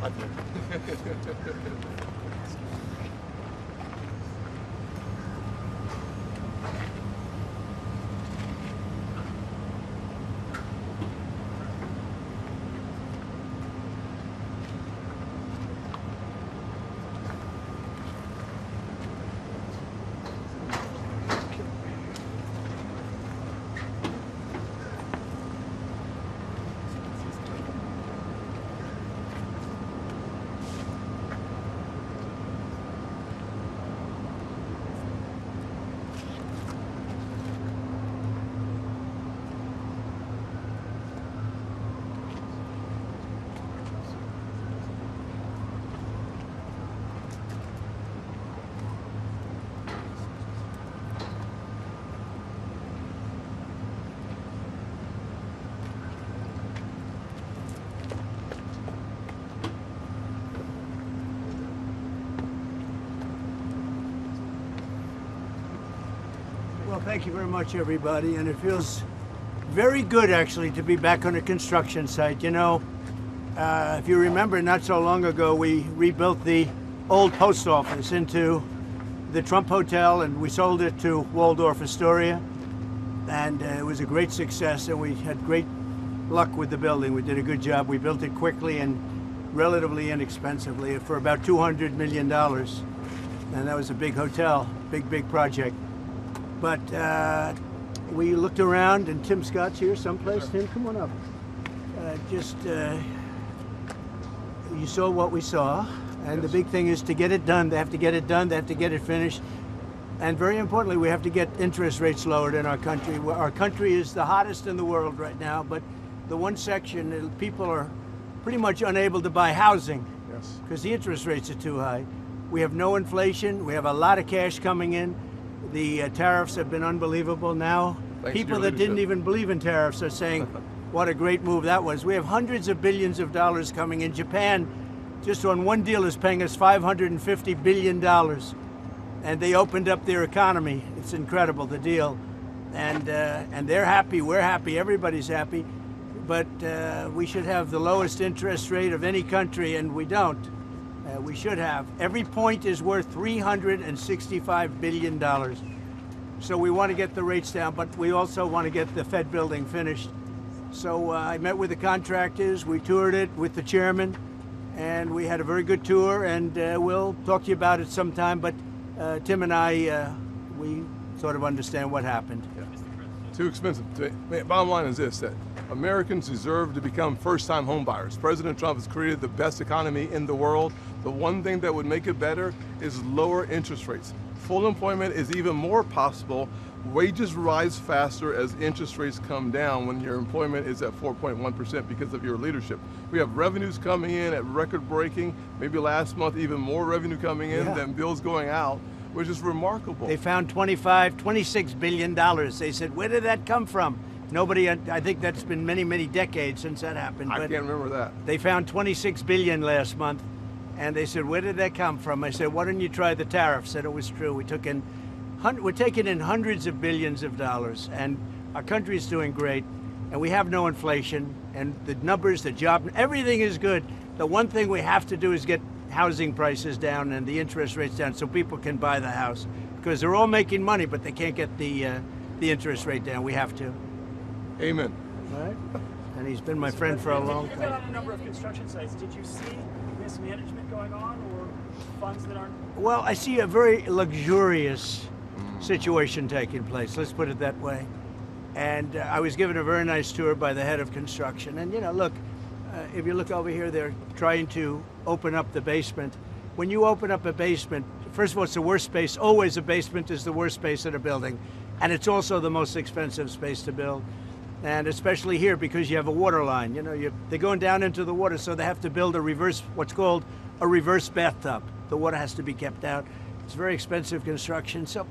I did. Well, thank you very much, everybody, and it feels very good, actually, to be back on a construction site. You know, if you remember, not so long ago, we rebuilt the old post office into the Trump Hotel, and we sold it to Waldorf Astoria, and it was a great success, and we had great luck with the building. We did a good job. We built it quickly and relatively inexpensively for about $200 million, and that was a big hotel, big project. But we looked around, and Tim Scott's here someplace. Tim, come on up. You saw what we saw, and the big thing is to get it done. They have to get it done. They have to get it finished. And very importantly, we have to get interest rates lowered in our country. Our country is the hottest in the world right now, but the one section, people are pretty much unable to buy housing because the interest rates are too high. We have no inflation. We have a lot of cash coming in. The tariffs have been unbelievable now. People that didn't even believe in tariffs are saying, what a great move that was. We have hundreds of billions of dollars coming in. Japan, just on one deal, is paying us $550 billion. And they opened up their economy. It's incredible, the deal. And they're happy, we're happy, everybody's happy. But we should have the lowest interest rate of any country, and we don't. We should have. Every point is worth $365 billion. So we want to get the rates down, but we also want to get the Fed building finished. So I met with the contractors, we toured it with the chairman, and we had a very good tour, and we'll talk to you about it sometime, but Tim and I, we sort of understand what happened. Yeah. Too expensive. Bottom line is this, that Americans deserve to become first-time home buyers. President Trump has created the best economy in the world. The one thing that would make it better is lower interest rates. Full employment is even more possible. Wages rise faster as interest rates come down when your employment is at 4.1% because of your leadership. We have revenues coming in at record-breaking, maybe last month even more revenue coming in than bills going out, which is remarkable. They found $26 billion. They said, where did that come from? Nobody, I think that's been many decades since that happened. I can't remember that. They found $26 billion last month, and they said, where did that come from? I said, why don't you try the tariffs? Said it was true. We're taking in hundreds of billions of dollars, and our country is doing great, and we have no inflation, and the numbers, the job, everything is good. The one thing we have to do is get housing prices down and the interest rates down so people can buy the house, because they're all making money, but they can't get the interest rate down. We have to. Amen. All right. And he's been my friend for a long You've been time. on a number of construction sites. Did you see mismanagement going on or funds that aren't? Well, I see a very luxurious situation taking place. Let's put it that way. And I was given a very nice tour by the head of construction. And, you know, look, if you look over here, they're trying to open up the basement. When you open up a basement, first of all, it's the worst space. Always a basement is the worst space in a building. And it's also the most expensive space to build. And especially here because you have a water line. You know, they're going down into the water, so they have to build what's called a reverse bathtub. The water has to be kept out. It's very expensive construction. So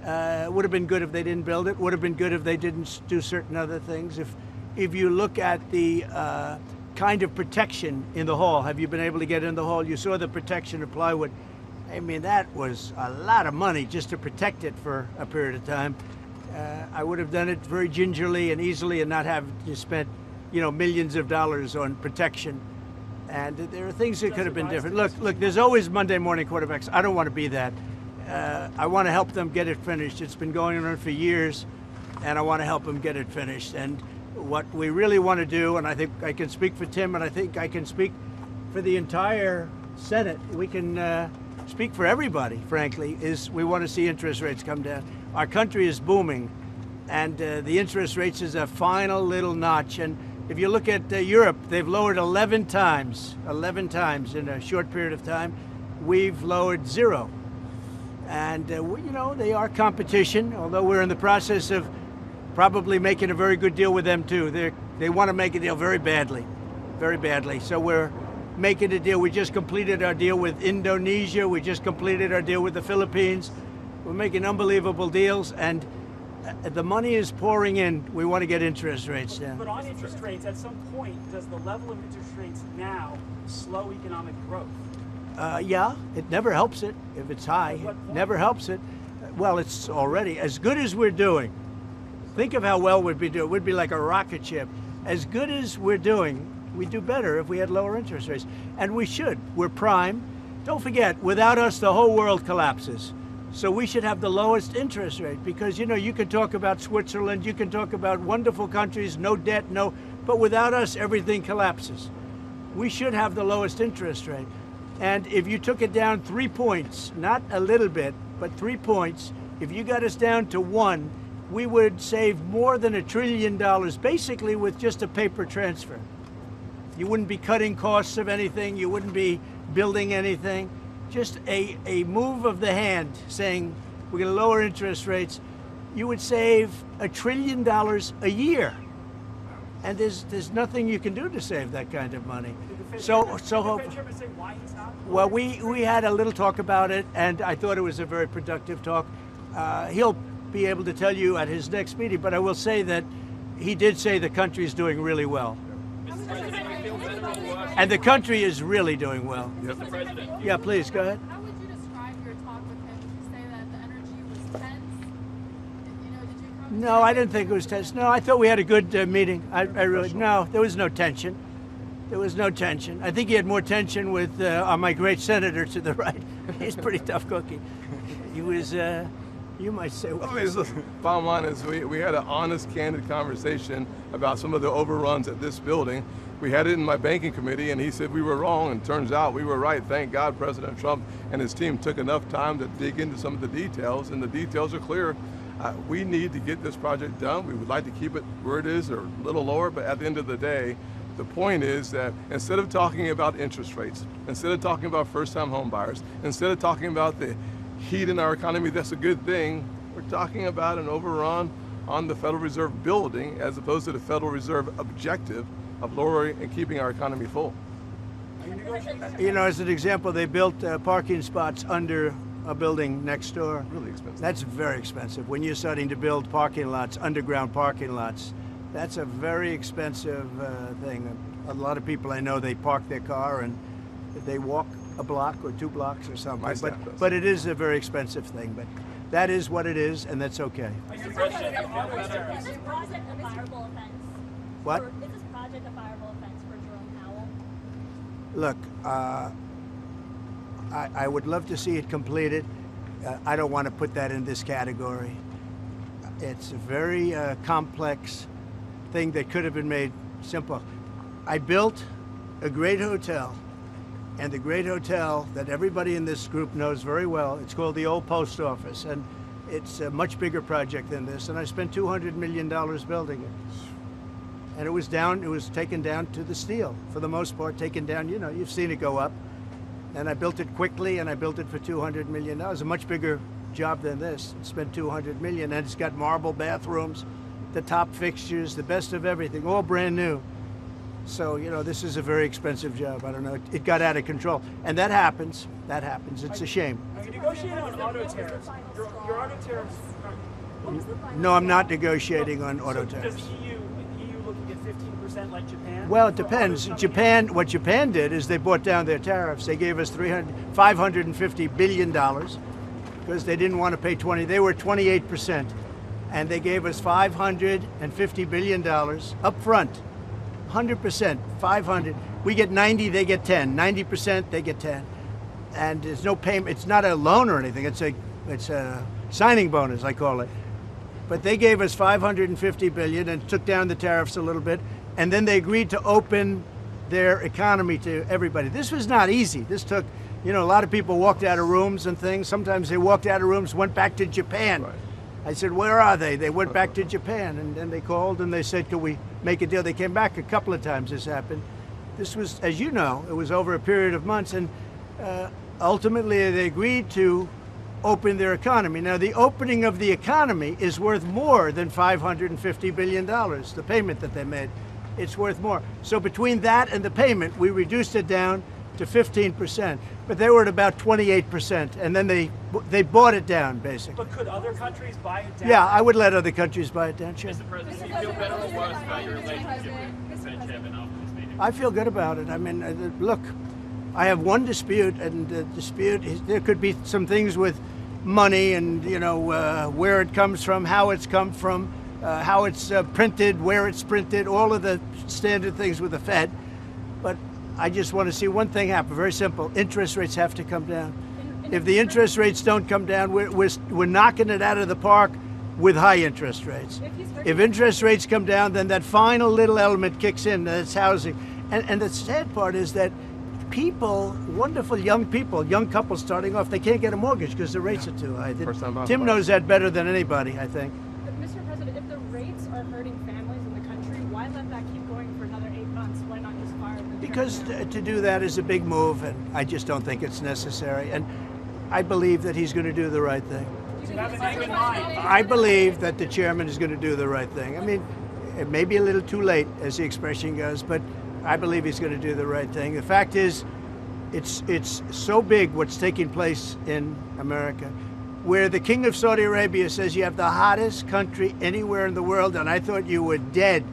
it would have been good if they didn't build it. Would have been good if they didn't do certain other things. If you look at the kind of protection in the hall, have you been able to get in the hall? You saw the protection of plywood. I mean, that was a lot of money just to protect it for a period of time. I would have done it very gingerly and easily and not have to spend, you know, millions of dollars on protection. And there are things that could have been different. Look, there's always Monday morning quarterbacks. I don't want to be that. I want to help them get it finished. It's been going on for years, and I want to help them get it finished. And what we really want to do, and I think I can speak for Tim, and I think I can speak for the entire Senate, we can speak for everybody, frankly, is we want to see interest rates come down. Our country is booming, and the interest rates is a final little notch. And if you look at Europe, they've lowered 11 times in a short period of time. We've lowered 0. And, they are competition, although we're in the process of probably making a very good deal with them, too. They want to make a deal very badly. So we're making a deal. We just completed our deal with Indonesia. We just completed our deal with the Philippines. We're making unbelievable deals, and the money is pouring in. We want to get interest rates down. But on interest rates, at some point, does the level of interest rates now slow economic growth? Yeah, it never helps it if it's high. Never helps it. Well, it's already as good as we're doing. Think of how well we'd be doing. We'd be like a rocket ship. As good as we're doing, we'd do better if we had lower interest rates. And we should. We're prime. Don't forget, without us, the whole world collapses. So we should have the lowest interest rate because, you can talk about Switzerland, you can talk about wonderful countries, no debt, but without us, everything collapses. We should have the lowest interest rate. And if you took it down 3 points, not a little bit, but 3 points, if you got us down to 1, we would save more than $1 trillion, basically with just a paper transfer. You wouldn't be cutting costs of anything, you wouldn't be building anything. Just a move of the hand saying we're going to lower interest rates, you would save $1 trillion a year. And there's nothing you can do to save that kind of money. Well, we had a little talk about it, and I thought it was a very productive talk. He'll be able to tell you at his next meeting, but I will say that he did say the country is doing really well. And the country is really doing well. Mr. President. Yeah, please, go ahead. How would you describe your talk with him? Would you say that the energy was tense? Did you come No, I didn't think it was tense. No, I thought we had a good meeting. No, there was no tension. There was no tension. I think he had more tension with my great senator to the right. He's a pretty tough cookie. He was, you might say. Listen, bottom line is we had an honest, candid conversation about some of the overruns at this building. We had it in my banking committee, and he said we were wrong, and turns out we were right. Thank God President Trump and his team took enough time to dig into some of the details, and the details are clear. We need to get this project done. We would like to keep it where it is or a little lower, but at the end of the day, the point is that instead of talking about interest rates, instead of talking about first-time home buyers, instead of talking about the heat in our economy, that's a good thing, we're talking about an overrun on the Federal Reserve building as opposed to the Federal Reserve objective of lowering and keeping our economy full. As an example, they built parking spots under a building next door. Really expensive. That's very expensive. When you're starting to build parking lots, underground parking lots, that's a very expensive thing. A lot of people I know, they park their car and they walk a block or 2 blocks or something. But it is a very expensive thing. But that is what it is, and that's okay. Mr. President, Is this project a fireable offense? What? Is this project a fireable offense for Jerome Powell? Look, I would love to see it completed. I don't want to put that in this category. It's a very complex thing that could have been made simple. I built a great hotel, and the great hotel that everybody in this group knows very well, it's called the Old Post Office, and it's a much bigger project than this, and I spent $200 million building it. And it was taken down to the steel, for the most part, taken down, you've seen it go up. And I built it quickly, and I built it for $200 million. It was a much bigger job than this. It spent $200 million, and it's got marble bathrooms, the top fixtures, the best of everything, all brand new. So, this is a very expensive job. I don't know, it got out of control. And that happens, it's a shame. Are you negotiating on auto tariffs? Your auto tariffs No, I'm not negotiating on auto tariffs. Does the EU looking at 15% like Japan? Well, it depends. What Japan did is they brought down their tariffs. They gave us $550 billion because they didn't want to pay 20. They were 28%. And they gave us $550 billion up front. 100%, 500. We get 90, they get 10. 90%, they get 10. And there's no payment. It's not a loan or anything. It's a signing bonus, I call it. But they gave us $550 billion and took down the tariffs a little bit, and then they agreed to open their economy to everybody. This was not easy. This took, a lot of people walked out of rooms and things. Sometimes they walked out of rooms, went back to Japan. Right. I said, where are they? They went back to Japan, and then they called and they said, could we make a deal? They came back a couple of times. This happened. This was, as you know, it was over a period of months, and ultimately they agreed to open their economy. Now, the opening of the economy is worth more than $550 billion, the payment that they made. It's worth more. So between that and the payment, we reduced it down to 15%. But they were at about 28%, and then they bought it down, basically. But could other countries buy it down? Yeah, I would let other countries buy it down, sure. Mr. President, do you feel better or worse about your relationship with the Fed chairman after this meeting? I feel good about it. I mean, look, I have one dispute, and the dispute is there could be some things with money and, where it comes from, how it's come from, how it's printed, where it's printed, all of the standard things with the Fed. But I just want to see one thing happen, very simple. Interest rates have to come down. If the interest rates don't come down, we're knocking it out of the park with high interest rates. If interest rates come down, then that final little element kicks in, that's housing. And the sad part is that people, wonderful young people, young couples starting off, they can't get a mortgage because the rates are too high. Tim knows that better than anybody, I think. But Mr. President, if the rates are hurting families in the country, why let that keep going for another 8 months? Why not just fire them? Because to do that is a big move, and I just don't think it's necessary. And I believe that he's going to do the right thing. Do you have a name in mind? I believe that the chairman is going to do the right thing. I mean, it may be a little too late, as the expression goes, but I believe he's going to do the right thing. The fact is, it's so big what's taking place in America, where the King of Saudi Arabia says you have the hottest country anywhere in the world, and I thought you were dead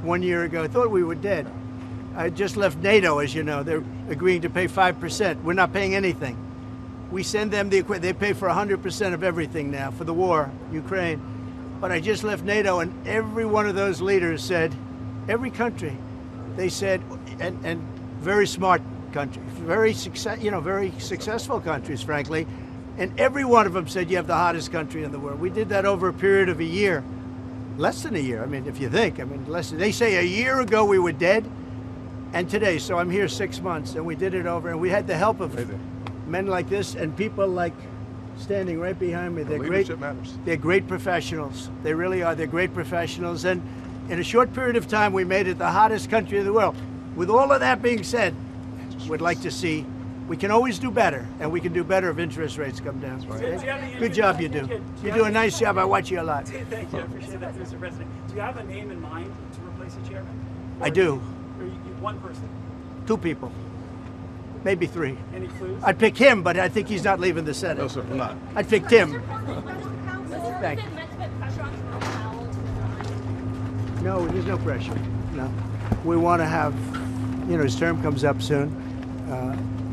1 year ago. I thought we were dead. I just left NATO, as you know. They're agreeing to pay 5%. We're not paying anything. We send them the equipment. They pay for 100% of everything now for the war, Ukraine. But I just left NATO, and every one of those leaders said, every country, they said, and very smart countries, very successful countries, frankly, and every one of them said you have the hottest country in the world. We did that over a period of a year, less than a year. I mean, if you think, they say a year ago we were dead, and today, so I'm here 6 months, and we did it over, and we had the help of men like this and people like standing right behind me. They're Leadership matters. They're great professionals. They really are. They're great professionals, and in a short period of time, we made it the hottest country in the world. With all of that being said, we'd like to see, we can always do better, and we can do better if interest rates come down. Good job you do. You do a nice job. I watch you a lot. Thank you. I appreciate that, Mr. President. Do you have a name in mind to replace the chairman? I do. Or one person? 2 people. Maybe 3. Any clues? I'd pick him, but I think he's not leaving the Senate. No, sir, I'm not. I'd pick Tim. Thank you. Meant to put pressure on Jerome Powell to resign. No, there's no pressure. No. We want to have, his term comes up soon.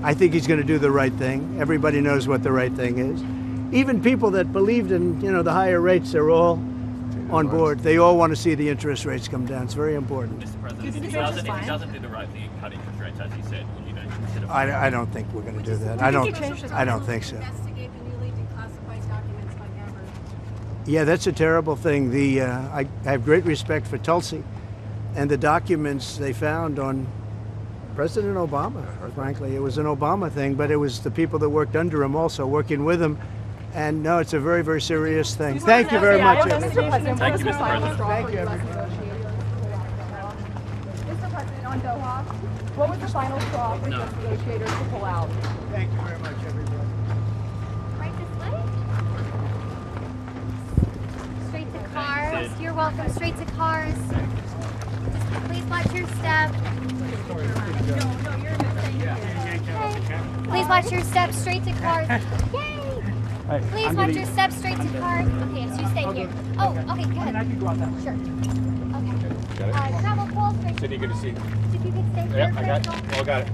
I think he's going to do the right thing. Everybody knows what the right thing is. Even people that believed in, the higher rates, they're all on board. They all want to see the interest rates come down. It's very important. Mr. President, if he doesn't do the right thing and cut interest rates, as he said, will you then consider... I don't think we're going to do that. I don't think so. Investigate the newly declassified documents like ever. Yeah, that's a terrible thing. I have great respect for Tulsi and the documents they found on President Obama, frankly. It was an Obama thing, but it was the people that worked under him also, working with him. And no, it's a very, very serious thing. Thank you very much. Mr. President, Thank you, Mr. President. Thank you, Mr. President, on Doha, what was the final straw for U.S. negotiators to pull out? Thank you very much, everybody. Right this way. Straight to cars. You're welcome. Straight to cars. Just please watch your step. No, you're good. Thank you. Okay. Please watch your step. Straight to cars. Yay! Please watch your step. Straight to cars. Okay, so you stay here. Oh, okay, good. I can go out that way. Sure. Okay. Travel full. Cindy, good to see you. If you could stay here. I got it.